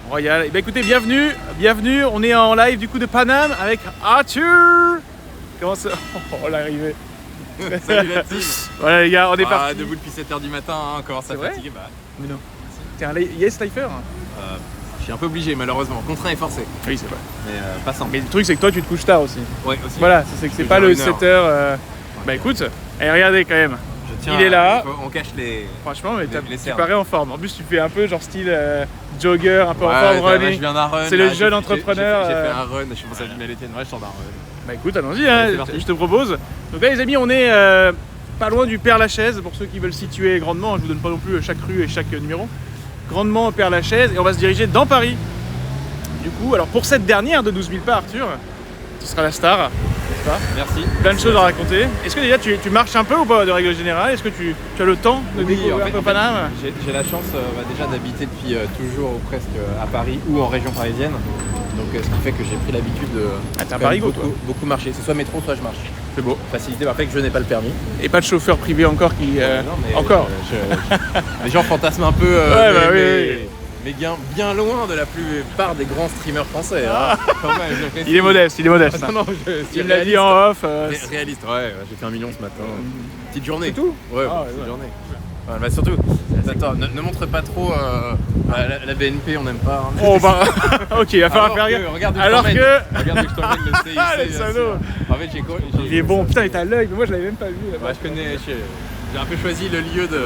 Royal. Et écoutez, bienvenue, on est en live du coup de Paname avec Arthur. Comment ça? Oh, l'arrivée. Salut la team. Voilà les gars, on est parti. Debout depuis 7h du matin, hein, commence à fatiguer. Mais non. T'es un yes lifer? Je suis un peu obligé malheureusement, contraint et forcé. Oui, c'est vrai. Mais pas simple. Mais le truc c'est que toi tu te couches tard aussi. Ouais, aussi. Voilà, c'est pas le 7h. Bah écoute, et regardez quand même. Il est là. On cache les. Franchement, mais les tu parais en forme. En plus, tu fais un peu genre style jogger, un peu en forme, running. Je viens d'un run. C'est le jeune entrepreneur. J'ai fait un run, je pense à du Mélétienne. Ouais, je sors d'un run. Bah écoute, allons-y, hein, je te propose. Donc là, les amis, on est pas loin du Père-Lachaise. Pour ceux qui veulent situer grandement, je vous donne pas non plus chaque rue et chaque numéro. Grandement Père-Lachaise, et on va se diriger dans Paris. Du coup, alors pour cette dernière de 12 000 pas, Arthur, tu seras la star, n'est-ce pas? Merci. Plein de choses à raconter. Est-ce que déjà tu marches un peu ou pas de règle générale? Est-ce que tu as le temps de découvrir un peu Paname? J'ai la chance déjà d'habiter depuis toujours ou presque à Paris ou en région parisienne. Donc ce qui fait que j'ai pris l'habitude de beaucoup marcher. C'est soit métro, soit je marche. C'est beau. Facilité par le fait que je n'ai pas le permis. Et pas de chauffeur privé encore qui... Non, mais encore les gens fantasment un peu, mais bien loin de la plupart des grands streamers français. Hein. Quand même, il est modeste. Non, il l'a dit en off. Réaliste, ouais, j'ai fait 1 million ce matin. Petite journée. C'est tout? Ouais, petite journée. Ouais, bah surtout, attends, ne montre pas trop la BNP, on n'aime pas. Hein. Oh bah, ok, il va falloir faire gaffe. Regarde alors que... Regarde que je t'emmène le CIC. Ah, le salaud. En fait, il est bon, putain, il est à l'œil, mais moi je l'avais même pas vu. Ouais, j'ai un peu choisi le lieu de...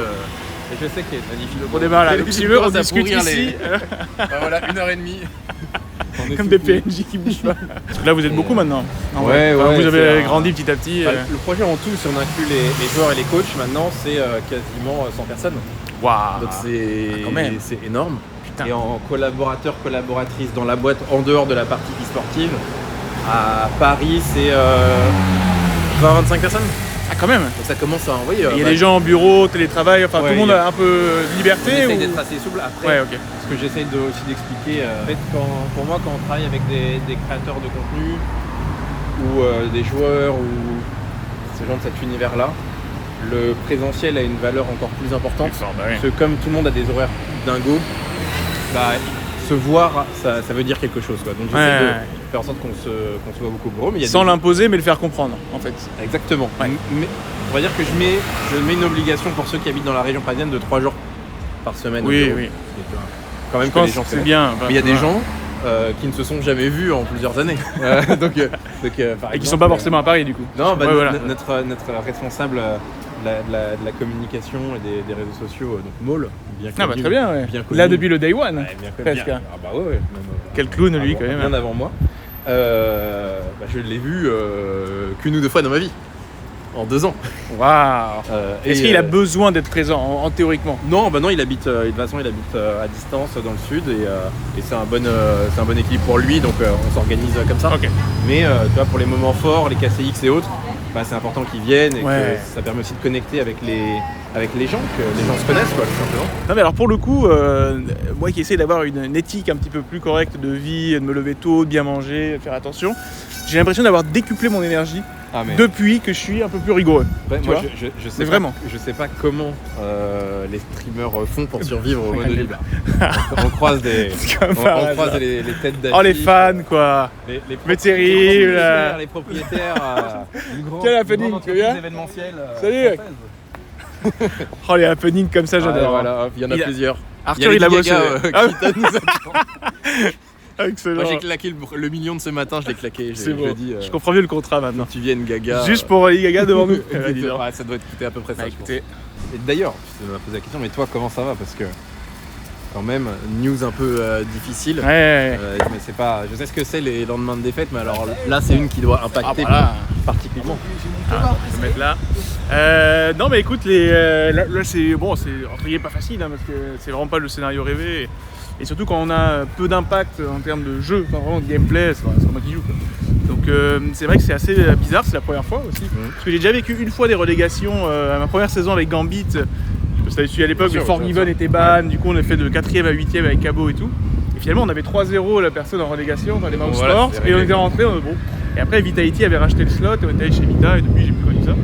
Et je sais qu'il est magnifique. On démarre là, donc si tu veux, on discute ici. Voilà, 1h30. Comme des PNJ qui bougent pas. Parce que là vous êtes beaucoup maintenant. Ouais, vous avez grandi petit à petit. Le projet en tout, si on inclut les joueurs et les coachs, maintenant c'est quasiment 100 personnes. Waouh. Donc c'est énorme. Putain. Et en collaboratrices dans la boîte, en dehors de la partie e-sportive, à Paris c'est 20-25 personnes. Ah quand même. Donc ça commence à envoyer. Il y a des gens en bureau, télétravail, enfin tout le monde a un peu de liberté. On essaye d'être assez souple après. Ouais, ok. Ce que j'essaye aussi d'expliquer, en fait, pour moi quand on travaille avec des créateurs de contenu ou des joueurs ou ces gens de cet univers-là, le présentiel a une valeur encore plus importante. Parce que comme tout le monde a des horaires dingos, bah, se voir, ça veut dire quelque chose. Quoi. Donc j'essaie de faire en sorte qu'on se voit beaucoup au bureau. Mais sans l'imposer, mais le faire comprendre, en fait. Exactement. Ouais. Mais on va dire que je mets une obligation pour ceux qui habitent dans la région parisienne de 3 jours par semaine. Oui, oui. Quand même je pense que c'est bien. Mais il y a des gens qui ne se sont jamais vus en plusieurs années. Et qui sont pas forcément à Paris, du coup. Non, bah, notre responsable... de la communication et des réseaux sociaux, donc Maul, bien connu. Ah bah très bien, ouais. Bien connu. Là depuis le day one, ouais, presque. Ah bah ouais. Même, quel clown lui quand même. Bien avant moi. Je l'ai vu qu'une ou 2 fois dans ma vie, en 2 ans. Waouh. Est-ce qu'il a besoin d'être présent en théoriquement? Non, bah non, de toute façon il habite à distance dans le sud et c'est un bon équilibre pour lui, donc on s'organise comme ça. Okay. Mais tu vois, pour les moments forts, les KCX et autres, bah, c'est important qu'ils viennent et que ça permet aussi de connecter avec les gens, que les gens se connaissent quoi, tout simplement. Non mais alors pour le coup, moi qui essaie d'avoir une éthique un petit peu plus correcte de vie, de me lever tôt, de bien manger, de faire attention, j'ai l'impression d'avoir décuplé mon énergie depuis que je suis un peu plus rigoureux. Ouais, moi je sais vraiment. Je sais pas comment les streamers font pour survivre au mode libre. On croise les têtes d'affiche. Oh les fans quoi. Mais terrible. Les propriétaires du grand. Quel happening, tu viens événementiel. Salut. Oh les happenings comme ça j'adore. Voilà, il y en a plusieurs. Arthur il a bossé. Excellent. Moi j'ai claqué le million de ce matin, je l'ai claqué. C'est bon. Je comprends mieux le contrat maintenant. Tu viennes Gaga. Juste pour Lady Gaga devant nous. Ça doit coûter à peu près ça. Et d'ailleurs, tu m'as posé la question, mais toi comment ça va? Parce que quand même, news un peu difficile. Mais c'est pas. Je sais ce que c'est les lendemains de défaite, mais alors là c'est une qui doit impacter particulièrement. Je vais mettre là. Non mais écoute, là c'est bon, c'est entre guillemets pas facile hein, parce que c'est vraiment pas le scénario rêvé. Et surtout quand on a peu d'impact en termes de jeu, enfin vraiment de gameplay, c'est pas moi qui joue quoi. Donc c'est vrai que c'est assez bizarre, c'est la première fois aussi. Parce que j'ai déjà vécu une fois des relégations à ma première saison avec Gambit. Je t'avais suivi à l'époque, le Forgiven était ban, du coup on a fait de 4ème à 8ème avec Cabo et tout. Et finalement on avait 3-0 la personne en relégation dans les Mouse Sports et on était rentré, bon. Et après Vitality avait racheté le slot et on était allé chez Vita et depuis j'ai plus connu ça.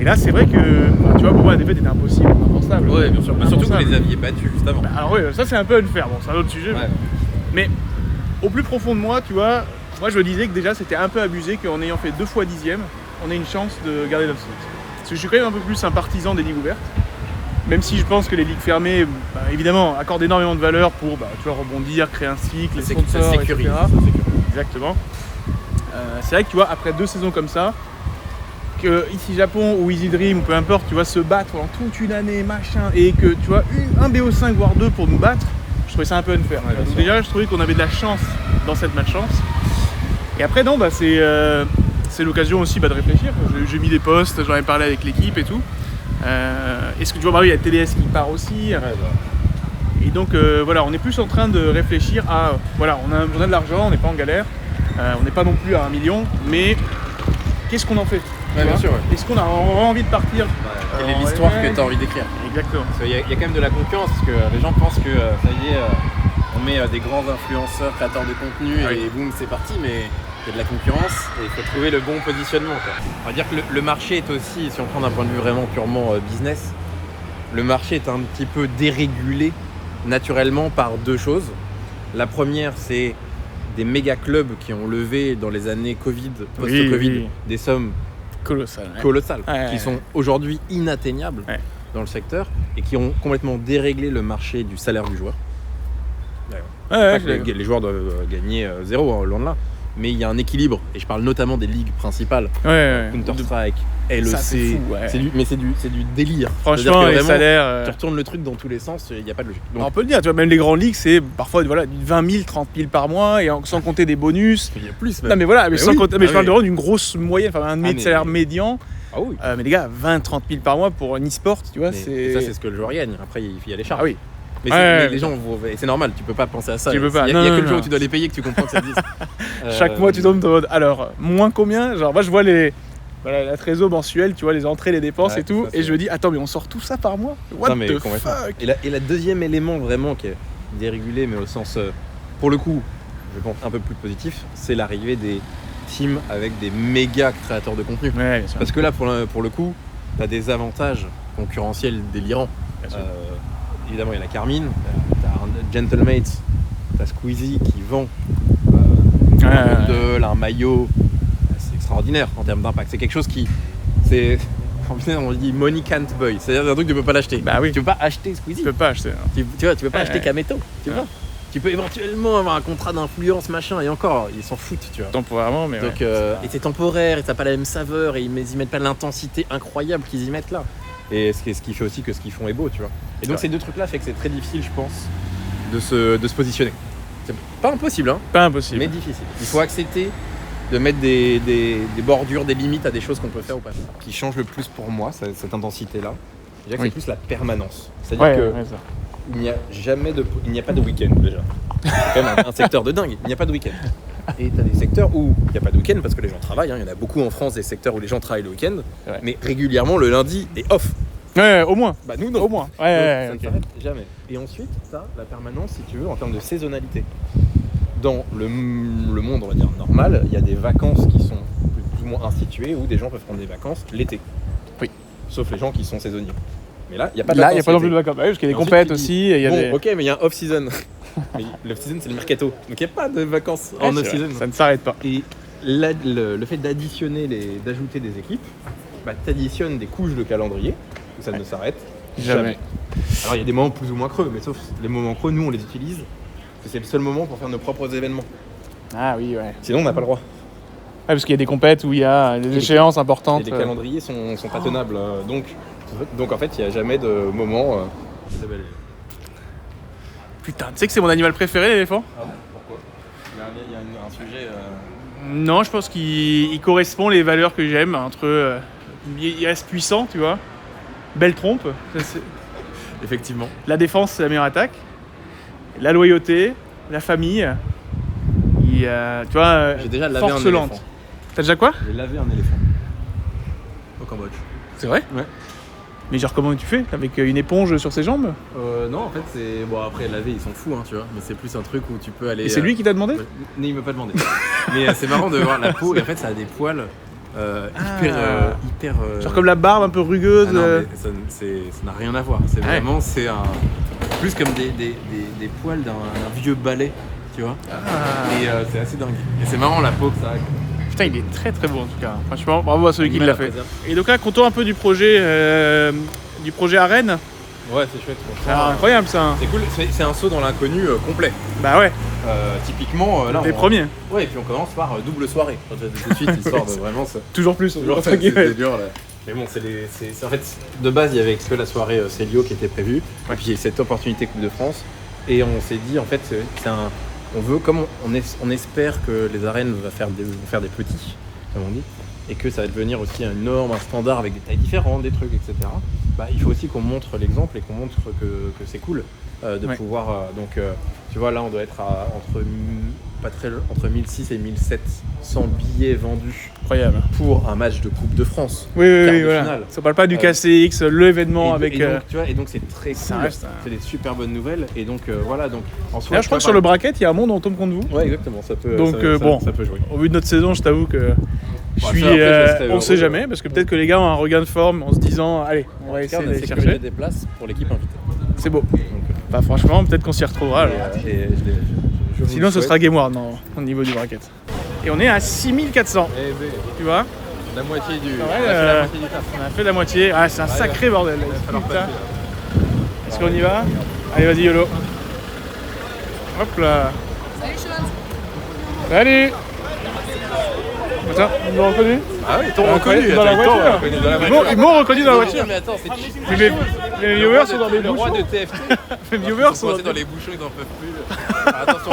Et là c'est vrai que, tu vois, pour moi la défaite était impossible. impensable. Ouais, bien sûr. Mais surtout que vous Impensable. les aviez battus juste avant. Bah, alors oui, ça c'est un peu unfair, bon c'est un autre sujet. Ouais. Mais au plus profond de moi, tu vois, moi je me disais que déjà c'était un peu abusé qu'en ayant fait 2 fois 10e, on ait une chance de garder notre slot. Parce que je suis quand même un peu plus un partisan des ligues ouvertes. Même si je pense que les ligues fermées, bah, évidemment, accordent énormément de valeur pour tu vois, rebondir, créer un cycle, les Ça sponsors, sécurise. etc. Ça sécurise. Exactement. C'est vrai que tu vois, après 2 saisons comme ça, que Ici Japon ou Easy Dream ou peu importe, tu vois, se battre pendant toute une année, machin, et que tu vois, un BO5 voire 2 pour nous battre, je trouvais ça un peu unfair. Ouais, bien Donc sûr. déjà, je trouvais qu'on avait de la chance dans cette malchance. Et après, non, bah, c'est l'occasion aussi de réfléchir. J'ai mis des posts, j'en ai parlé avec l'équipe et tout. Est-ce que tu vois, bah oui, il y a TDS qui part aussi. Ouais, bah. Et donc voilà, on est plus en train de réfléchir à, voilà, on a de l'argent, on n'est pas en galère, on n'est pas non plus à 1 million, mais qu'est-ce qu'on en fait? Ouais, tu bien vois sûr, ouais. Est-ce qu'on a vraiment envie de partir? Quelle est l'histoire que tu as envie d'écrire? Exactement. Parce qu'il y a quand même de la concurrence, parce que les gens pensent que ça y est, on met des grands influenceurs, créateurs de contenu, Ouais. et boum, c'est parti, mais il y a de la concurrence et il faut trouver le bon positionnement, quoi. On va dire que le marché est aussi, si on prend d'un point de vue vraiment purement business, le marché est un petit peu dérégulé naturellement par 2 choses. La première, c'est des méga clubs qui ont levé dans les années Covid, post-Covid, oui. des sommes Colossal. Ouais. colossales, Ouais. qui sont aujourd'hui inatteignables Ouais. dans le secteur et qui ont complètement déréglé le marché du salaire du joueur. Ouais, Pas ouais, que les joueurs doivent gagner 0, hein, loin de là. Mais il y a un équilibre, et je parle notamment des ligues principales, ouais. Counter-Strike, LEC, Ça, c'est fou, ouais. c'est du délire. C'est-à-dire Franchement, que les vraiment, salaires. tu retournes le truc dans tous les sens, il n'y a pas de logique. On Donc, peut le dire, tu vois, même les grandes ligues, c'est parfois voilà, 20 000, 30 000 par mois, et sans compter des bonus. il y a plus. Non mais voilà, mais, Mais sans oui. compter, mais je Ah parle oui. vraiment d'une grosse moyenne, enfin un mais- salaire médian. Ah oui. Mais les gars, 20-30 000 par mois pour un e-sport, tu vois, Mais c'est. ça, c'est ce que le joueur gagne. Après, il y a les charges. Ah oui. Mais, Ouais, mais ouais, les gens, et c'est normal, tu peux pas penser à ça. Tu peux pas. Il y a, Non, il y a non, que le jour non. où tu dois les payer que tu comprends que ça existe. Chaque mois, tu tombes en mode. Alors, moins combien? Genre, moi, je vois la trésor mensuelle, tu vois, les entrées, les dépenses Ouais, et tout, ça, et c'est- je me dis, attends, mais on sort tout ça par mois? What Non, mais the complètement. fuck? Et la deuxième élément vraiment qui est dérégulé, mais au sens, pour le coup, je pense un peu plus positif, c'est l'arrivée des teams avec des méga créateurs de contenu. Ouais, bien sûr. Parce que là, pour le coup, tu as des avantages concurrentiels délirants. Bien sûr. Évidemment, il y a la Carmine, tu as Gentlemates, tu as Squeezie qui vend un bundle, un maillot. C'est extraordinaire en termes d'impact. C'est quelque chose qui. C'est. En fait, on dit money can't buy. C'est-à-dire un truc que tu peux pas l'acheter. Bah oui. Tu peux pas acheter Squeezie. Tu peux pas acheter. hein. Tu vois, tu peux pas Ouais, acheter ouais. Kameto. Tu vois. Tu peux éventuellement avoir un contrat d'influence, machin, et encore, ils s'en foutent, tu vois. Temporairement, mais Donc, ouais. et c'est temporaire, et t'as pas la même saveur, et ils mettent pas l'intensité incroyable qu'ils y mettent là. Et ce qui fait aussi que ce qu'ils font est beau, tu vois. Et donc Ouais. ces 2 trucs-là fait que c'est très difficile, je pense, de se positionner. C'est pas impossible, hein, Pas impossible. mais difficile. Il faut accepter de mettre des bordures, des limites à des choses qu'on peut faire ou pas. Ce qui change le plus pour moi, cette intensité-là, je dirais que Oui. c'est plus la permanence. C'est-à-dire Ouais, que ouais, ça. il n'y a pas de week-end déjà. C'est quand même un secteur de dingue. Il n'y a pas de week-end. Et tu as des secteurs où il n'y a pas de week-end parce que les gens travaillent. hein. Il y en a beaucoup en France, des secteurs où les gens travaillent le week-end. Ouais. Mais régulièrement, le lundi est off. Ouais, au moins. Bah nous, non. Au moins. Donc, Ouais, ça ne ok. s'arrête jamais. Et ensuite, tu as la permanence, si tu veux, en termes de saisonnalité. Dans le monde, on va dire, normal, il y a des vacances qui sont plus ou moins instituées où des gens peuvent prendre des vacances l'été. Oui. Sauf les gens qui sont saisonniers. Mais là, il n'y a pas de Là, vacances il n'y a pas non l'été. plus de vacances. Bah oui, parce qu'il y a Et des ensuite, compètes tu dis, aussi. Et il y a bon, des... ok, mais il y a un off-season. Mais l'off-season, c'est le mercato. Donc il n'y a pas de vacances Ouais, en c'est off-season. vrai, ça ne s'arrête pas. Et le fait d'ajouter des équipes, bah, t'additionnes des couches de calendrier, où ça ne s'arrête Jamais. Alors il y a des moments plus ou moins creux, mais sauf les moments creux, nous on les utilise, parce que c'est le seul moment pour faire nos propres événements. Ah oui, ouais. Sinon on n'a pas le droit. Ouais, parce qu'il y a des compètes où il y a des échéances Et importantes. les calendriers sont pas tenables. Donc en fait il n'y a jamais de moment. Putain, tu sais que c'est mon animal préféré, l'éléphant? Ah bon, pourquoi Il y a un sujet. Non, je pense qu'il correspond les valeurs que j'aime. Entre, il reste puissant, tu vois. Belle trompe. Ça, c'est- Effectivement. La défense, c'est la meilleure attaque. La loyauté, la famille. Tu vois, J'ai déjà lavé un forcelante. éléphant. T'as déjà quoi? J'ai lavé un éléphant. Au Cambodge. C'est vrai? Ouais. Mais genre, comment tu fais? Avec une éponge sur ses jambes? Non, en fait, c'est. Bon, après, laver, ils s'en foutent, hein, tu vois. Mais c'est plus un truc où tu peux aller. Et c'est lui qui t'a demandé? Ouais, il m'a pas demandé. Mais c'est marrant de voir la peau, et en fait, ça a des poils hyper. Genre comme la barbe un peu rugueuse. Ah non, mais ça n'a rien à voir. C'est vraiment, c'est un plus comme des poils d'un vieux balai, tu vois. Et c'est assez dingue. Et c'est marrant la peau que ça a. Putain, il est très très beau en tout cas. Franchement, bravo à celui qui l'a fait. Et donc là, comptons un peu du projet à Rennes. Ouais, c'est chouette. C'est incroyable ça. C'est cool. C'est un saut dans l'inconnu complet. Bah ouais. Typiquement, là. Les premiers. Ouais, et puis on commence par double soirée. Tout de suite, histoire de vraiment. Toujours plus. C'était dur là. Mais bon, c'est en fait, de base, il y avait que la soirée Célio qui était prévue. Ouais. Et puis il y a cette opportunité Coupe de France. Et on s'est dit, en fait, on veut, comme on espère que les arènes vont faire des petits, comme on dit, et que ça va devenir aussi un standard avec des tailles différentes, des trucs, etc. Bah, il faut aussi qu'on montre l'exemple et qu'on montre que c'est cool de pouvoir. Tu vois, là, on doit être entre 1600 et 1700 billets vendus. Incroyable. Pour un match de Coupe de France. Oui, voilà. Ça parle pas du KCX, l'événement avec. Et donc c'est très cool. C'est des super bonnes nouvelles. Et donc voilà. Donc en soi, je crois que sur le bracket, il y a un monde en tombe contre vous. Ouais, exactement. Ça peut. Donc ça peut jouer. Au vu de notre saison, je t'avoue que on sait jamais, parce que peut-être que les gars ont un regain de forme en se disant, allez, on va essayer d'aller chercher des places pour l'équipe invitée. C'est beau. Bah franchement, peut-être qu'on s'y retrouvera. Sinon, ce sera Game World au niveau du bracket. Et on est à 6400. Tu vois, la moitié du. On a fait la moitié. Ah, c'est un sacré bordel. Est-ce qu'on y va? Allez, vas-y, YOLO. Hop là. Salut Sean. Salut. Attends, ils m'ont reconnu? Ah oui, ils t'ont reconnu dans la voiture. Ils m'ont reconnu dans la voiture. Mais attends, c'est les viewers sont dans les bouchons. Le roi de TFT. Les viewers sont dans les bouchons, ils n'en peuvent plus. Attention.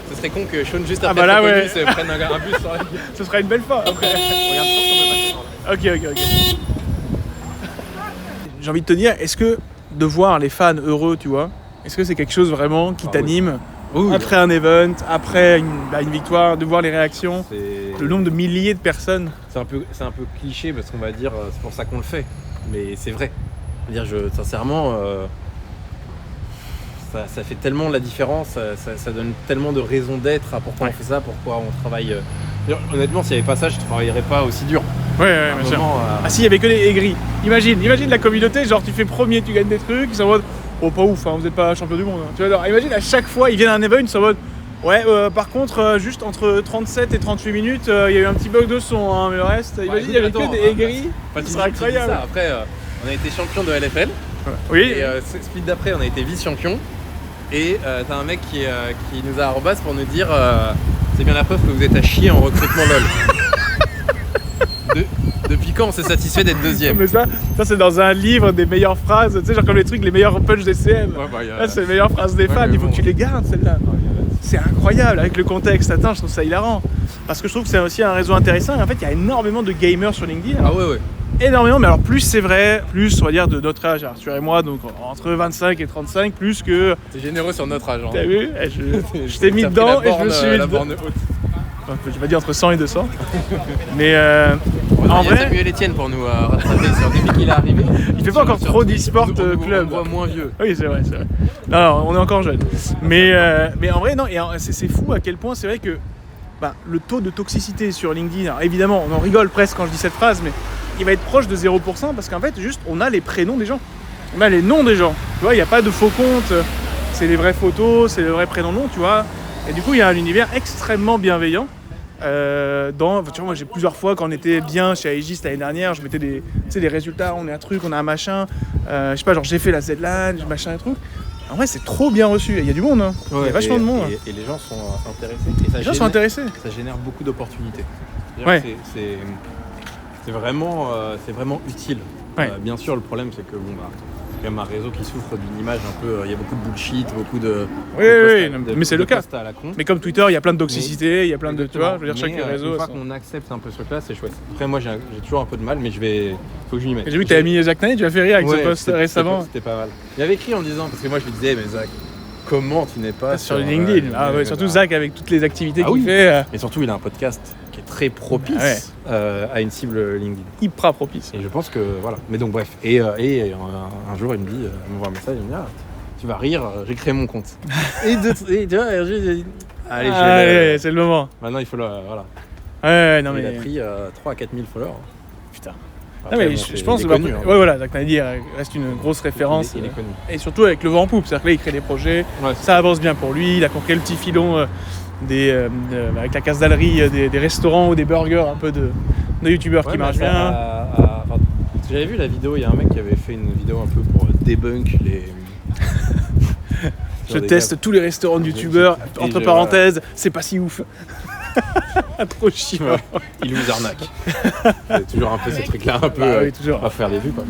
Ce serait con que Sean juste après se prenne un bus sur la gueule. Ce serait une belle fin après. Regarde ça, on peut passer. Ok. J'ai envie de te dire, est-ce que de voir les fans heureux, tu vois, est-ce que c'est quelque chose vraiment qui t'anime après un event, après une victoire, de voir les réactions, le nombre de milliers de personnes? C'est un peu cliché parce qu'on va dire c'est pour ça qu'on le fait, mais c'est vrai. Sincèrement, ça fait tellement la différence, ça donne tellement de raisons d'être à pourquoi on fait ça, pourquoi on travaille. Honnêtement, s'il n'y avait pas ça, je ne travaillerais pas aussi dur. Ouais, bien sûr. Ah si, il n'y avait que des aigris. Imagine la communauté, genre tu fais premier, tu gagnes des trucs, ils sont en mode, oh pas ouf, hein, vous n'êtes pas champion du monde. Hein. Tu vois, alors imagine à chaque fois, ils viennent à un event, ils sont en mode, ouais, par contre, juste entre 37 et 38 minutes, il y a eu un petit bug de son, hein, mais le reste, imagine, il y avait que des aigris, ce serait incroyable. Après, on a été champion de LFL. Oui. Et split d'après, on a été vice-champion. Et t'as un mec qui nous a arrobas pour nous dire c'est bien la preuve que vous êtes à chier en recrutement LOL. Depuis quand on s'est satisfait d'être deuxième? Mais ça c'est dans un livre des meilleures phrases, tu sais, genre comme les trucs, les meilleurs punch des CM. Là, c'est les meilleures phrases des fans, il faut que tu les gardes celles-là. C'est incroyable avec le contexte. Attends, je trouve ça hilarant. Parce que je trouve que c'est aussi un réseau intéressant. Et en fait, il y a énormément de gamers sur LinkedIn. Ah ouais. Énormément, mais alors plus c'est vrai, plus on va dire de notre âge, Arthur et moi, donc entre 25 et 35, plus que. T'es généreux sur notre âge. T'as vu? Je t'ai mis dedans et je me suis mis dedans. Je vais dire entre 100 et 200. Mais en vrai. Samuel Etienne pour nous rattraper sur depuis qu'il est arrivé. Il fait pas encore trop d'e-sport club. On voit moins vieux. Oui, c'est vrai. Non, on est encore jeune. Mais en vrai, non, et c'est fou à quel point c'est vrai que le taux de toxicité sur LinkedIn, alors évidemment, on en rigole presque quand je dis cette phrase, mais il va être proche de 0% parce qu'en fait, juste, on a les prénoms des gens. On a les noms des gens. Tu vois, il n'y a pas de faux comptes. C'est les vraies photos, c'est le vrai prénom-nom, tu vois. Et du coup, il y a un univers extrêmement bienveillant. Tu vois, moi, j'ai plusieurs fois, quand on était bien chez Aegis l'année dernière, je mettais des résultats, on est un truc, on a un machin. Je sais pas, genre j'ai fait la Z-LAN, machin et truc. En vrai, c'est trop bien reçu. Il y a du monde, hein. Il y a vachement de monde. Et les gens sont intéressés. Les gens sont intéressés. Ça génère beaucoup d'opportunités. Ouais. C'est vraiment utile. Ouais. Bien sûr, le problème, c'est que c'est quand même un réseau qui souffre d'une image un peu. Il y a beaucoup de bullshit, beaucoup de. Mais c'est le cas. À la con. Mais comme Twitter, il y a plein de toxicité, il y a plein de. Tu vois, je veux dire, chaque réseau. Une fois qu'on accepte un peu ce truc-là, c'est chouette. Après, moi, j'ai toujours un peu de mal, mais faut que je m'y mette. J'ai vu que t'avais mis Zach Knight, tu as fait rire avec ce post récemment. C'était pas mal. Il avait écrit en disant, parce que moi, je lui disais, mais Zach, comment tu n'es pas sur LinkedIn? Surtout Zach avec toutes les activités qu'il fait. Et surtout, il a un podcast qui est très propice à une cible LinkedIn. Hyper propice. Et je pense que voilà. Mais donc bref. Et un jour il me dit, il m'envoie un message, il me dit tu vas rire, j'ai créé mon compte. et tu vois, j'ai dit allez, c'est le moment. Maintenant il faut voilà. Ouais, non, mais. Il a pris 3 à 4 000 followers. Putain. Après, Non, mais bon, je pense il est que. connu, hein. Ouais, voilà, Zach Nadi reste une grosse référence. Il est connu. Et surtout avec le vent en poupe. C'est-à-dire que là, il crée des projets, Ouais, ça avance bien pour lui. Il a compris le petit filon avec la casse d'alerie, des restaurants ou des burgers un peu de youtubeurs qui marchent bien. J'avais vu la vidéo, il y a un mec qui avait fait une vidéo un peu pour debunk les. Je teste tous les restaurants de youtubeurs, Et entre je- parenthèses, c'est pas si ouf. Trop chiant. Ouais, il nous arnaque. C'est toujours un peu ce truc-là, un peu. Bah oui, toujours. On va faire des vues, quoi.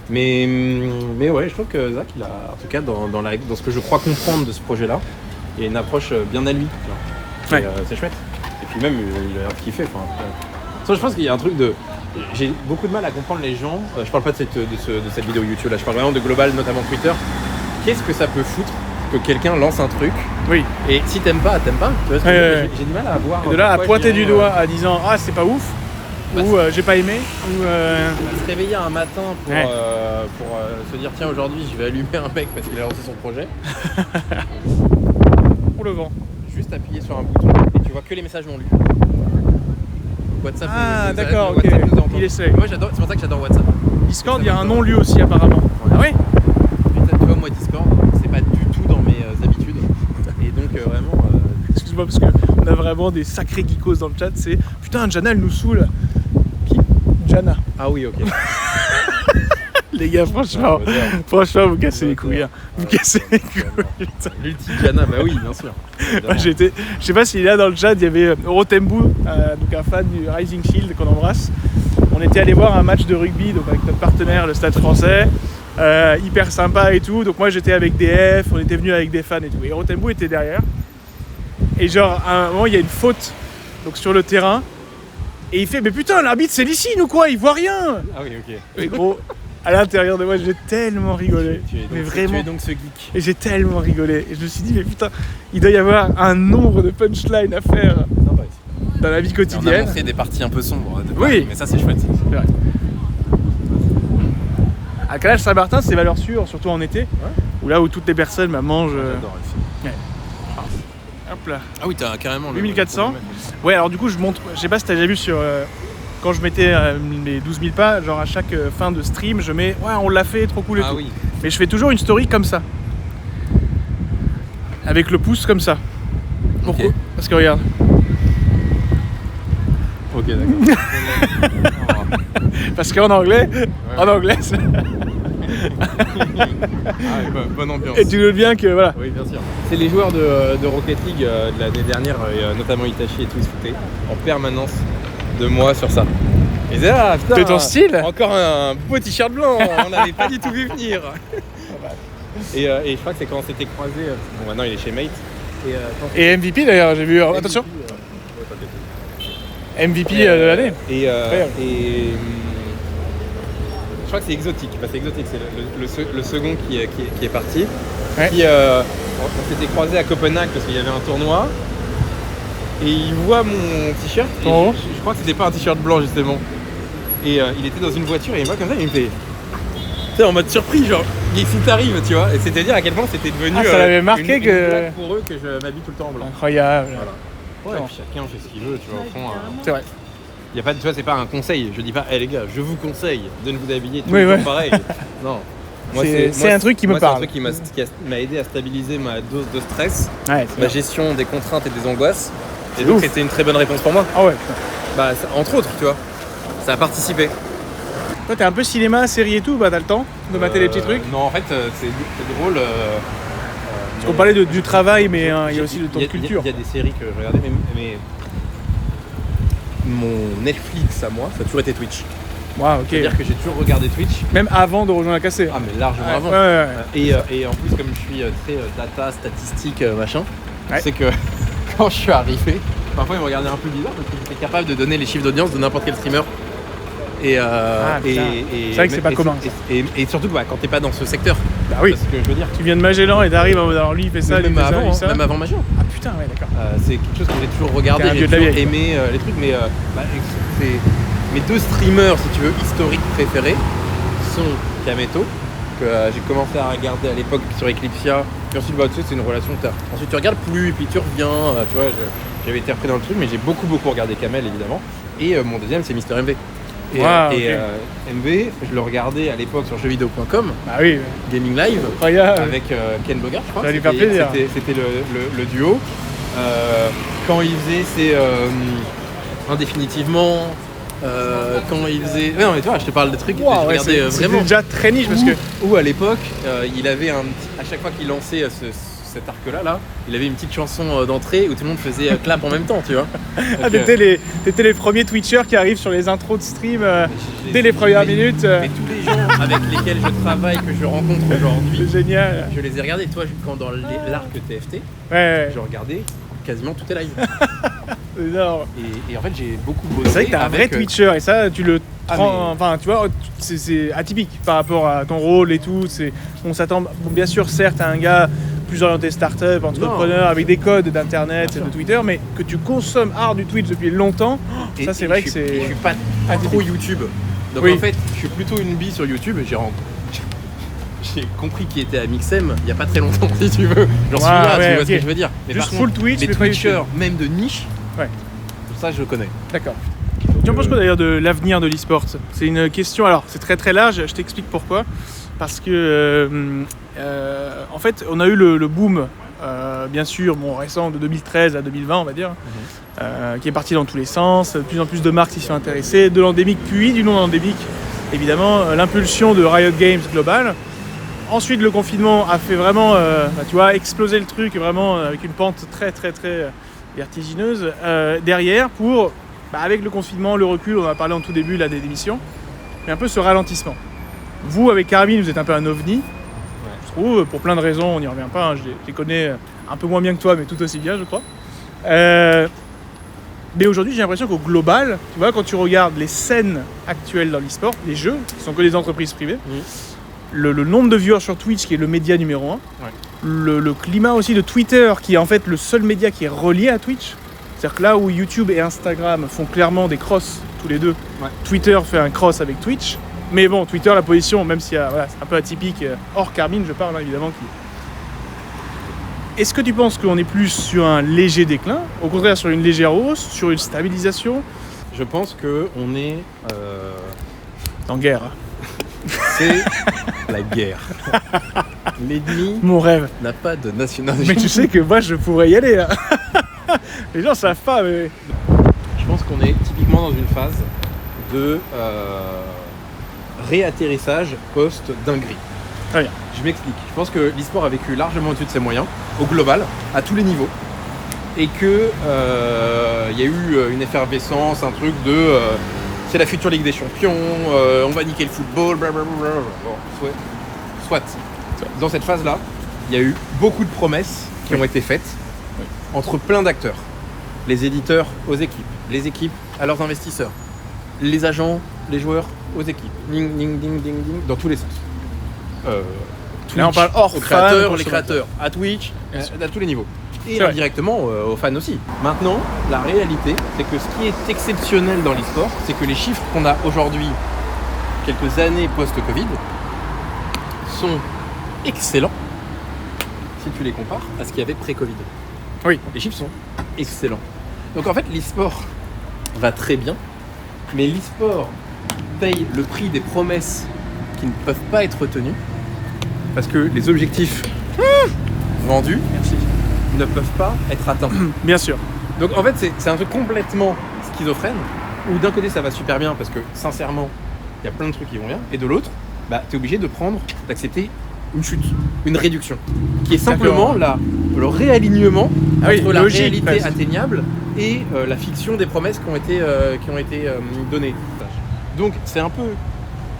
Mais ouais, je trouve que Zach, il a, en tout cas, dans ce que je crois comprendre de ce projet-là, il y a une approche bien à lui. Tu vois. Ouais. C'est chouette. Et puis même, il a l'air de kiffer. Je pense qu'il y a un truc de. J'ai beaucoup de mal à comprendre les gens. Je parle pas de cette vidéo YouTube là, je parle vraiment de global, notamment Twitter. Qu'est-ce que ça peut foutre que quelqu'un lance un truc? Oui. Et si t'aimes pas, t'aimes pas. Tu vois, j'ai du mal à voir. Et de là à pourquoi pointer les du gens, doigt à disant ah c'est pas ouf, Bah, ou j'ai pas aimé, ou se réveiller un matin pour, Ouais. pour se dire tiens aujourd'hui je vais allumer un mec parce qu'il a lancé son projet. pour le vent. Juste appuyer sur un bouton et tu vois que les messages non lus. WhatsApp. Ah nous- d'accord, ok. WhatsApp nous a entendu. Il essaie. Moi j'adore, c'est pour ça que j'adore WhatsApp. Discord, il y a un non-lieu aussi apparemment. Ah ouais. Mais tu vois moi Discord, c'est pas du tout dans mes habitudes. Et donc vraiment. Excuse-moi parce qu'on a vraiment des sacrés geekos dans le chat. C'est putain, Jana elle nous saoule. Qui? Jana. Ah oui ok. Les gars, franchement, franchement, vous cassez les couilles. Hein. Vous cassez les couilles. putain. L'ulti Jana, bah oui bien sûr. Moi, je sais pas s'il est là dans le chat, il y avait Eurotembu, donc un fan du Rising Shield qu'on embrasse. On était allé voir un match de rugby donc avec notre partenaire, le Stade Français, hyper sympa et tout. Donc moi j'étais avec DF, on était venus avec des fans et tout. Et Eurotembu était derrière. Et genre à un moment il y a une faute donc sur le terrain. Et il fait mais putain l'arbitre c'est Lissine ou quoi? Il voit rien. Ah oui ok. Et gros, à l'intérieur de moi j'ai tellement rigolé. Mais Tu vraiment. es donc ce geek. Et j'ai tellement rigolé. Et je me suis dit, mais putain, il doit y avoir un nombre de punchlines à faire Sympa ici. dans la vie On a quotidienne. montré des parties un peu sombres de Oui. Paris, mais ça c'est chouette. C'est vrai. À Calage Saint-Martin, c'est valeur sûre, surtout en été, où là où toutes les personnes mangent. J'adore ici. Hop là. Ah oui, t'as carrément le 8400. Ouais, alors du coup, je montre. Je sais pas si t'as déjà vu sur. Quand je mettais les 12 000 pas, genre à chaque fin de stream, je mets ouais, on l'a fait, trop cool et Ah tout. oui. Mais je fais toujours une story comme ça. Avec le pouce comme ça. Pourquoi? Ok. Parce que regarde. Ok, d'accord. Parce qu'en anglais, c'est- Bonne ambiance. et tu veux bien que voilà. Oui, bien sûr. C'est les joueurs de Rocket League de l'année dernière, notamment Itachi et tout, ils se foutaient en permanence de moi sur ça. Ils disaient ah putain, De ton style. encore un beau t-shirt blanc, on n'avait pas du tout vu venir. Et je crois que c'est quand on s'était croisés, bon maintenant il est chez Mate. Et MVP d'ailleurs, j'ai vu. Attention, MVP de l'année. Et Incroyable. je crois que c'est exotique. Enfin, c'est exotique, c'est le second qui est parti. Ouais. Qui, on s'était croisés à Copenhague parce qu'il y avait un tournoi. Et il voit mon t-shirt. Et Oh. je crois que c'était pas un t-shirt blanc justement. Et il était dans une voiture et il me voit comme ça, il me fait. Tu sais, en mode surprise, genre, si t'arrives, tu vois. Et c'était dire à quel point c'était devenu. Ah, ça l'avait marqué une que- blague pour eux que je m'habille tout le temps en blanc. Incroyable. Voilà. Ouais, Attends. et puis chacun fait ce qu'il veut, tu vois, au fond. C'est vrai. Y a pas, tu vois, c'est pas un conseil. Je dis pas, les gars, je vous conseille de ne vous habiller tous Oui, les jours ouais. pareil. Non. C'est un truc qui me moi, parle. C'est un truc qui m'a aidé à stabiliser ma dose de stress, Ouais, c'est ma bien. gestion des contraintes et des angoisses. Et C'est donc ouf. c'était une très bonne réponse pour moi. Ah ouais, putain. Bah, entre autres, tu vois. Ça a participé. Toi, t'es un peu cinéma, série et tout, bah t'as le temps de mater les petits trucs. Non, en fait, c'est drôle. Parce qu'on parlait du travail, mais il y a aussi le temps de culture. Il y a des séries que je regardais, mais mon Netflix à moi, ça a toujours été Twitch. Wow, ok. C'est-à-dire que j'ai toujours regardé Twitch. Même avant de rejoindre la cassée. Ah, mais largement Ouais, avant. ouais, ouais. Et en plus, comme je suis très data, statistique, machin, Ouais. c'est que quand je suis arrivé, parfois ils me regardaient un peu bizarre parce que j'étais capable de donner les chiffres d'audience de n'importe quel streamer. Et, putain. C'est vrai que c'est pas commun, ça. Et surtout bah, quand t'es pas dans ce secteur. Bah oui. C'est ce que je veux dire. Tu viens de Magellan et t'arrives en mode alors lui il fait ça, lui il même, fait ça, lui avant, ça. même avant Magellan. Ah putain, ouais, d'accord. C'est quelque chose que j'ai toujours regardé, T'es un j'ai vieux de la toujours vieille, aimé les trucs, mais c'est mes deux streamers, si tu veux, historiques préférés sont Kameto, que j'ai commencé à regarder à l'époque sur Eclipsia, puis ensuite bah, tu sais, c'est une relation que t'as. Ensuite tu regardes plus, et puis tu reviens, tu vois, j'avais été repris dans le truc, mais j'ai beaucoup regardé Kamel évidemment. Et mon deuxième c'est Mister MV. Et, MV, je le regardais à l'époque sur jeuxvideo.com, Ah oui, Gaming Live, incroyable. avec Ken Bogart, je crois. Ça va lui faire plaisir. C'était le duo. Quand il faisait ses indéfinitivement, quand il faisait. Ouais, non, mais toi, je te parle des trucs que je regardais vraiment. C'était déjà très niche parce que. Ou à l'époque, il avait à chaque fois qu'il lançait cet arc-là, il avait une petite chanson d'entrée où tout le monde faisait clap en même temps, tu vois. Ah, t'étais les premiers Twitchers qui arrivent sur les intros de stream dès les premières minutes. Mais tous les gens avec lesquels je travaille, que je rencontre aujourd'hui, C'est génial. je les ai regardés. Toi, quand dans l'arc TFT, Ouais. je regardais quasiment tout est live. C'est énorme. Et en fait, j'ai beaucoup bossé. C'est vrai que t'es un vrai Twitcher et ça, tu le. Ah, Enfin, tu vois, c'est atypique par rapport à ton rôle et tout. On s'attend, bon, bien sûr, certes, à un gars plus orienté start-up, entrepreneur, avec des codes d'internet et de Twitter, mais que tu consommes hard du Twitch depuis longtemps, ça c'est vrai que c'est. Je suis pas trop YouTube. Donc Oui. en fait, je suis plutôt une bille sur YouTube. J'ai compris qu'il était à Mixem il y a pas très longtemps, si tu veux. J'en suis là, tu vois ce que je veux dire. Mais Juste par full contre, Twitch, les mais pas Twitchers, YouTube. même de niche, Ouais. ça je connais. D'accord. Tu en penses quoi d'ailleurs de l'avenir de l'e-sport? C'est une question, alors c'est très très large, je t'explique pourquoi. Parce que en fait on a eu le boom, bien sûr, récent de 2013 à 2020 on va dire, qui est parti dans tous les sens, de plus en plus de marques s'y sont intéressées, de l'endémique puis du non-endémique, évidemment, l'impulsion de Riot Games global. Ensuite le confinement a fait vraiment, tu vois, exploser le truc vraiment avec une pente très très très vertigineuse derrière pour... avec le confinement, le recul, on en a parlé en tout début là, des émissions, mais un peu ce ralentissement. Vous, avec Carmine, vous êtes un peu un ovni, je trouve, pour plein de raisons, on n'y revient pas, hein, je les connais un peu moins bien que toi, mais tout aussi bien, je crois. Mais aujourd'hui, j'ai l'impression qu'au global, tu vois, quand tu regardes les scènes actuelles dans l'e-sport, les jeux, qui sont que des entreprises privées, le nombre de viewers sur Twitch, qui est le média numéro 1, le climat aussi de Twitter, qui est en fait le seul média qui est relié à Twitch. C'est-à-dire que là où YouTube et Instagram font clairement des crosses tous les deux, Twitter fait un cross avec Twitch. Mais bon, Twitter, la position, même si c'est un peu atypique, hors Carmine, je parle évidemment. Est-ce que tu penses qu'on est plus sur un léger déclin, au contraire sur une légère hausse, sur une stabilisation? Je pense qu'on est... En guerre. C'est la guerre. L'ennemi Mon rêve. n'a pas de nationalité. Mais tu sais que moi, je pourrais y aller. Là. Les gens savent pas, mais... Je pense qu'on est typiquement dans une phase de réatterrissage post-dinguerie. Très bien. Je m'explique. Je pense que l'e-sport a vécu largement au-dessus de ses moyens, au global, à tous les niveaux. Et que y a eu une effervescence, un truc de... c'est la future Ligue des Champions, on va niquer le football, blablabla. Bon, soit. Dans cette phase-là, il y a eu beaucoup de promesses qui ont été faites entre plein d'acteurs. Les éditeurs aux équipes, les équipes à leurs investisseurs, les agents, les joueurs aux équipes. Ding, ding, ding, ding, ding, dans tous les sens. Twitch, là on parle hors aux fans, créateurs, les créateurs, à Twitch, à tous les niveaux. Et C'est vrai. indirectement aux fans aussi. Maintenant, la réalité, c'est que ce qui est exceptionnel dans l'e-sport, c'est que les chiffres qu'on a aujourd'hui, quelques années post-Covid, sont excellents si tu les compares à ce qu'il y avait pré-Covid. Oui. Les chiffres sont excellents. Donc en fait, l'e-sport va très bien, mais l'e-sport paye le prix des promesses qui ne peuvent pas être tenues parce que les objectifs vendus ne peuvent pas être atteints. Bien sûr. Donc en fait, c'est un truc complètement schizophrène où d'un côté ça va super bien parce que sincèrement, il y a plein de trucs qui vont bien, et de l'autre, tu es obligé d'accepter une chute, une réduction, qui est simplement le réalignement entre la logique, réalité presque. atteignable et la fiction des promesses qui ont été données. Donc c'est un peu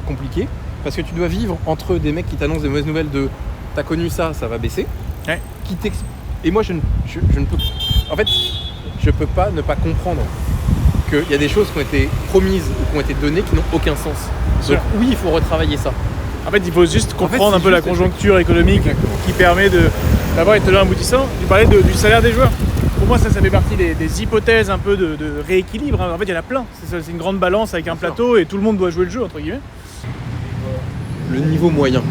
compliqué parce que tu dois vivre entre des mecs qui t'annoncent des mauvaises nouvelles de t'as connu ça, ça va baisser, et moi je ne peux, en fait, je peux pas ne pas comprendre qu'il y a des choses qui ont été promises ou qui ont été données qui n'ont aucun sens. Donc oui, il faut retravailler ça. En fait, il faut juste comprendre c'est un peu la juste conjoncture économique qui permet d'avoir une teneur aboutissant. Tu parlais du salaire des joueurs. Pour moi, ça fait partie des hypothèses un peu de rééquilibre. En fait, il y en a plein. C'est une grande balance avec un plateau et tout le monde doit jouer le jeu, entre guillemets. Le niveau moyen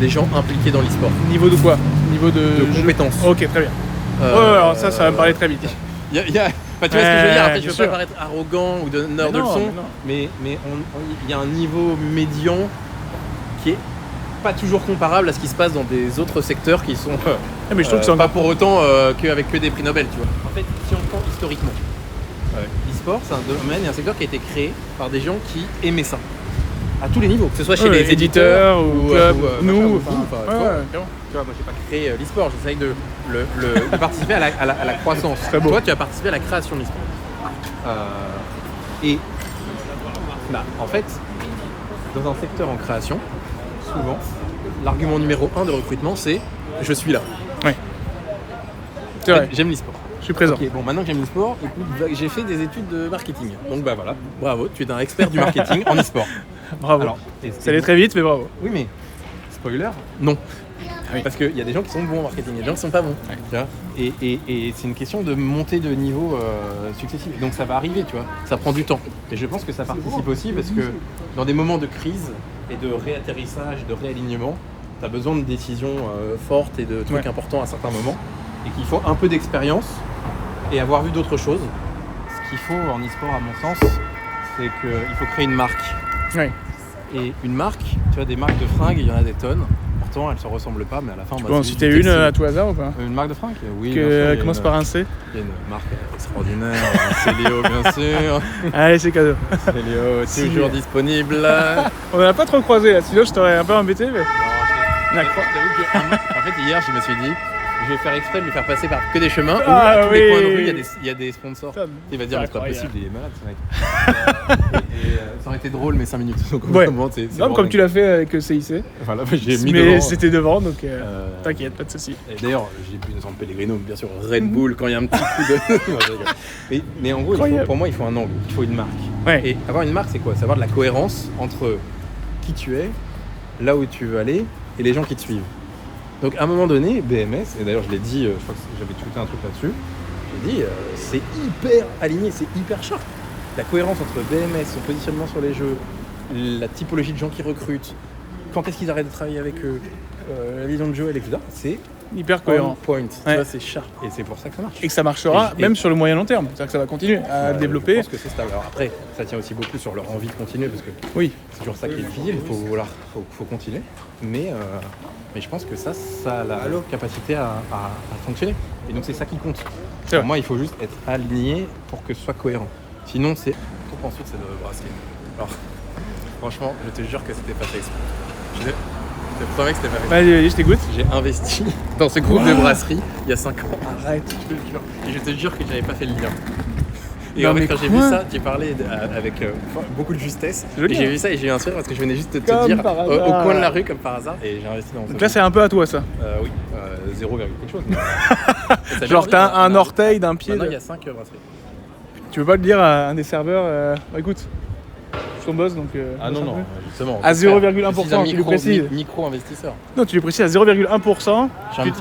des gens impliqués dans l'e-sport. Niveau de quoi? Niveau de compétences. Ok, très bien. Alors ça va me parler très vite. Enfin, tu vois ce que je veux dire. Après, je bien veux pas sûr. paraître arrogant ou donneur de non, leçons, non. mais il y a un niveau médian qui est pas toujours comparable à ce qui se passe dans des autres secteurs qui sont Mais je trouve que c'est pas encore... pour autant qu'avec que des prix Nobel, tu vois. En fait, si on prend historiquement, l'e-sport, c'est un domaine et un secteur qui a été créé par des gens qui aimaient ça. À tous les niveaux, que ce soit chez les éditeurs ou club, nous, enfin, tu vois, moi j'ai pas créé l'e-sport, j'essaye de participer à la croissance. Très beau. Toi, tu as participé à la création de l'e-sport. En fait, dans un secteur en création, souvent, l'argument numéro 1 de recrutement, c'est je suis là. c'est vrai, J'aime l'e-sport. je suis présent. Ok, bon, maintenant que j'aime l'e-sport, écoute, j'ai fait des études de marketing. Donc bah voilà, bravo, tu es un expert du marketing en e-sport. Bravo. Alors, Ça allait très vite, mais bravo. Oui, mais spoiler, non. Oui. Parce qu'il y a des gens qui sont bons en marketing, il y a des gens qui sont pas bons. Tu vois, et c'est une question de montée de niveau successif. Donc ça va arriver, tu vois. Ça prend du temps. Et je pense que ça participe aussi parce que dans des moments de crise et de réatterrissage, de réalignement, tu as besoin de décisions fortes et de trucs importants à certains moments. Et qu'il faut un peu d'expérience et avoir vu d'autres choses. Ce qu'il faut en e-sport, à mon sens, c'est qu'il faut créer une marque. Oui. Et une marque, tu vois, des marques de fringues, il y en a des tonnes. Pourtant, elles se ressemblent pas, mais à la fin, Tu peux en citer une à tout hasard ou pas? Une marque de fringues? Oui. Que, bien sûr, il y a commence par un C. Il y a une marque extraordinaire, Célio, bien sûr. Allez, c'est cadeau. Célio, toujours disponible. On n'a pas trop croisé là, sinon je t'aurais un peu embêté. Mais... D'accord. En fait, hier, je me suis dit, je vais faire exprès de lui faire passer par que des chemins où Ah, à tous les oui. coins de rue, il y a des sponsors. Ça, Il va dire, mais c'est pas incroyable. possible, il est malade ce mec. Ça aurait été drôle, mais 5 minutes. Donc, Ouais. vraiment, c'est Non, vraiment comme tu dingue. l'as fait avec CIC. Voilà, j'ai mis Mais devant. c'était devant, donc t'inquiète, pas de soucis. Et d'ailleurs, j'ai bu une sorte de Pellegrino, bien sûr, Red Bull quand il y a un petit coup de. Non, je rigole. Mais en gros, Incroyable. pour moi, il faut un angle, il faut une marque. Ouais. Et avoir une marque, c'est quoi? C'est avoir de la cohérence entre qui tu es, là où tu veux aller et les gens qui te suivent. Donc à un moment donné, BMS, et d'ailleurs je l'ai dit, je crois que j'avais tweeté un truc là-dessus, j'ai dit c'est hyper aligné, c'est hyper sharp. La cohérence entre BMS, son positionnement sur les jeux, la typologie de gens qui recrutent, quand est-ce qu'ils arrêtent de travailler avec eux, la vision de Joel, etc. C'est Hyper on cohérent. point, tu Ouais. vois, c'est sharp. Et c'est pour ça que ça marche. Et que ça marchera Et- même sur le moyen long terme. C'est-à-dire que ça va continuer à développer. Je pense que c'est stable. Alors après, ça tient aussi beaucoup sur leur envie de continuer, parce que Oui. c'est toujours ça qui est difficile, faut continuer. Mais je pense que ça a la capacité à fonctionner. Et donc c'est ça qui compte. C'est vrai. Pour moi, il faut juste être aligné pour que ce soit cohérent. Sinon, c'est... Ensuite, c'est de brasser. Alors, franchement, je te jure que c'était pas fait exprès. Je te promets que c'était pas fait exprès. Vas-y, je t'écoute. J'ai investi dans ce groupe de brasserie il y a 5 ans. Arrête. Je te jure. Et je te jure que j'avais pas fait le lien. Et Non, en fait, mais quand j'ai quoi vu ça, tu parlais avec beaucoup de justesse. C'est joli, Et j'ai hein. vu ça et j'ai eu un sourire parce que je venais juste de te Comme dire par au hasard. coin de la rue, comme par hasard, et j'ai investi dans Donc là, c'est un peu à toi ça. oui, 0, quelque chose. Mais... Genre, t'as un orteil d'un pied. Maintenant, de- il y a 5 brasseries. Tu veux pas le dire à un des serveurs écoute, je suis ton boss donc. Ah non, machin non, peu. justement. À au contraire, 0,1%, je suis un tu le précises. micro-investisseur. Non, tu lui précises à 0,1%.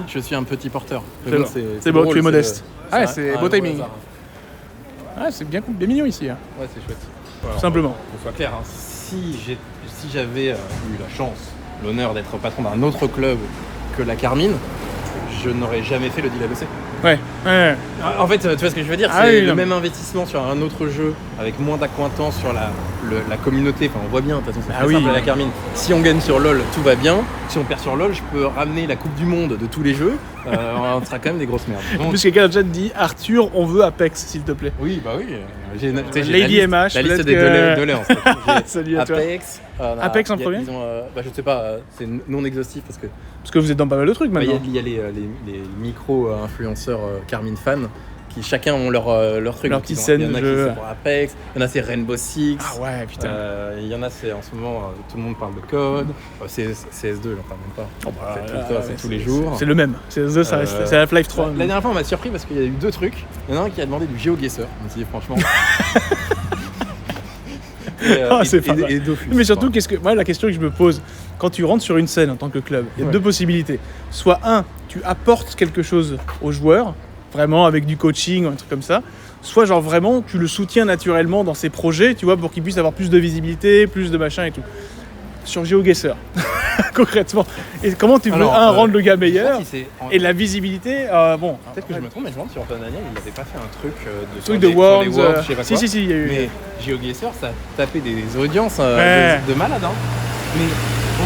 Je suis un petit porteur. Mais C'est bon, bon. C'est beau, drôle, tu es modeste. Ah, un- c'est un beau gros timing. hasard. Ah, c'est bien cool, bien mignon ici. Hein. Ouais, c'est chouette. Tout simplement. Qu'on soit clair, hein, si j'avais eu la chance, l'honneur d'être patron d'un autre club que la Carmine, je n'aurais jamais fait le deal ABC. Ouais. En fait, tu vois ce que je veux dire, Ah c'est oui, le non, même investissement sur un autre jeu, avec moins d'acquaintance sur la communauté. Enfin, on voit bien, de toute façon, c'est Ah très oui. simple à la Carmine. Si on gagne sur LoL, tout va bien. Si on perd sur LoL, je peux ramener la Coupe du Monde de tous les jeux. On sera quand même des grosses merdes. En Donc, plus, quelqu'un a déjà dit Arthur, on veut Apex, s'il te plaît. oui, bah oui. J'ai Lady MH, la liste peut-être des que- doléances. Salut à toi. Apex. Apex en il y a, premier disons, je sais pas, c'est non exhaustif parce que Parce que vous êtes dans pas mal de trucs bah, il maintenant. y a les micro-influenceurs Carmine fans qui chacun ont leur truc. Leur Donc, petite il y scène en a de qui jeu. c'est pour Apex, il y en a c'est Rainbow Six. Ah ouais, putain. Il y en a c'est en ce moment tout le monde parle de code. CS2 j'en parle même pas. Oh, bah, C'est tout le là, temps, ouais, c'est tous les jours. C'est le même. C'est The, ça reste. C'est Half-Life 3. La dernière fois on m'a surpris parce qu'il y a eu 2 trucs. Il y en a un qui a demandé du GeoGuessr. Je me suis dit franchement. Ah, c'est pas mal. et Dofus. Mais surtout, moi, la question que je me pose, quand tu rentres sur une scène en tant que club, il y a Ouais. deux possibilités. Soit tu apportes quelque chose aux joueurs, vraiment avec du coaching ou un truc comme ça. Soit genre vraiment, tu le soutiens naturellement dans ses projets, tu vois, pour qu'il puisse avoir plus de visibilité, plus de machin et tout. Sur GeoGuessr, concrètement. Et comment tu veux, Alors, rendre le gars Je sais meilleur pas si c'est en- et la visibilité, bon. Peut-être que je me trompe, mais je me demande si Antoine Daniel, il n'avait pas fait un truc Truc sur de des- sur Worms. les Worms, je sais pas Si, quoi. si, il y a eu. Mais GeoGuessr, ça a tapé des audiences Ouais. de malade. Hein. Mais bon,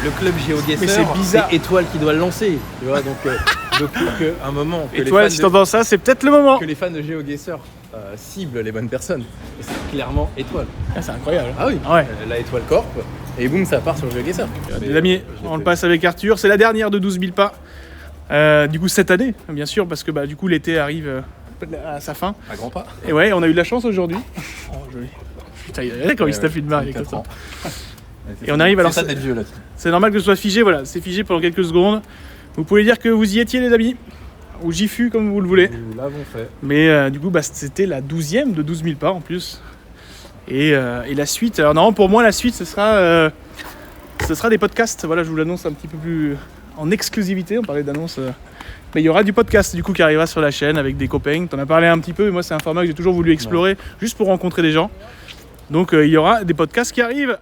le club GeoGuessr, Mais c'est bizarre. c'est Étoile qui doit le lancer. Tu vois, donc je trouve qu'à un moment, Et toi, si t'entends ça, c'est peut-être le moment. que les fans de GeoGuessr ciblent les bonnes personnes. Et c'est clairement Étoile. Ah, c'est incroyable. Ah oui, Ouais. la Étoile Corp, et boum, ça part sur GeoGuessr. Les amis, on le passe avec Arthur. C'est la dernière de 12 000 pas. Du coup, cette année, bien sûr, parce que du coup, l'été arrive à sa fin. À grands pas. Et ouais, on a eu de la chance aujourd'hui. Oh, joli. Putain, il a quand il se tape une barre, il est comme ça. Et on arrive alors. C'est ça d'être vieux là. C'est normal que ce soit figé, voilà. C'est figé pendant quelques secondes. Vous pouvez dire que vous y étiez, les amis. Ou j'y fus, comme vous le voulez. Nous l'avons fait. Mais du coup, c'était la 12e de 12 000 pas en plus. Et la suite, alors non, pour moi, la suite, ce sera des podcasts. Voilà, je vous l'annonce un petit peu plus en exclusivité. On parlait d'annonce. Mais il y aura du podcast du coup qui arrivera sur la chaîne avec des copains. T'en as parlé un petit peu, mais moi, c'est un format que j'ai toujours voulu explorer, juste pour rencontrer des gens. Donc, il y aura des podcasts qui arrivent.